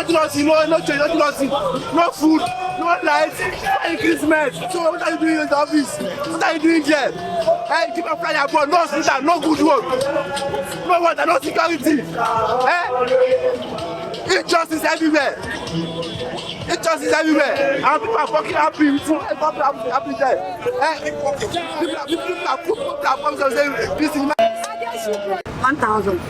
no food, no lights, no Christmas. So what are you doing in the office? What are you doing there? Hey, keep on flying abroad, no hospital, no good work, no water, no security. Injustice everywhere. Injustice everywhere. And people are fucking happy. People are happy there. People are saying this is 1,000.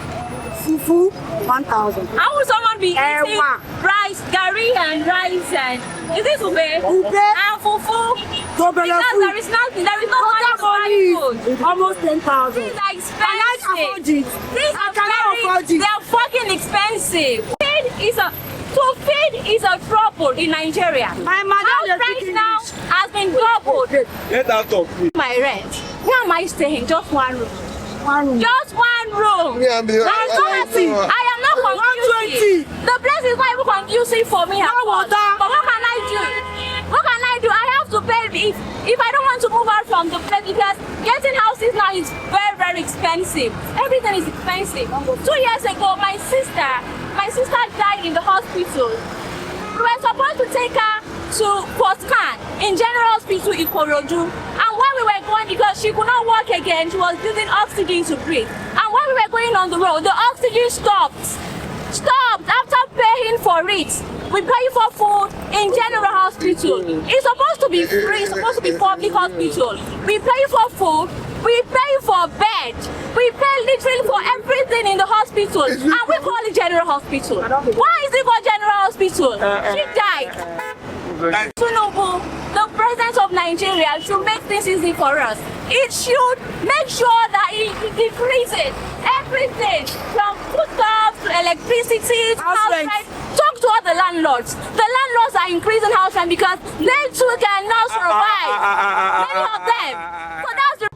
Fufu, 1,000. How would someone be eating rice, curry and rice and is this ube? Ube and fufu? Because there is nothing, there is no money for food. Almost 10,000. These are expensive. I can't afford it. These are very, they are fucking expensive. To feed is a trouble in Nigeria. My mother rent now has been doubled. Get out of me. My rent. Where am I staying? Just one room. Just one room. Yeah, I am not conducive. The place is not even conducive for me. But what can I do? What can I do? I have to pay if I don't want to move out from the place because getting houses now is very, very expensive. Everything is expensive. 2 years ago, my sister died in the hospital. We were supposed to take her for scan in General Hospital Ikorodu. And when we were going, because she could not walk again, she was using oxygen to breathe. And when we were going on the road, the oxygen stopped after paying for it. We pay for food in General Hospital. It's supposed to be free, it's supposed to be public hospital. We pay for food, we pay for bed, we pay literally for everything in the hospital. And we call it General Hospital. Why is it called General Hospital? She died. TINUBU, the president of Nigeria, should make things easy for us. It should make sure that it decreases everything from foodstuffs to electricity to house rent. Talk to all the landlords. The landlords are increasing house rent because they too cannot survive. Many of them. So that's the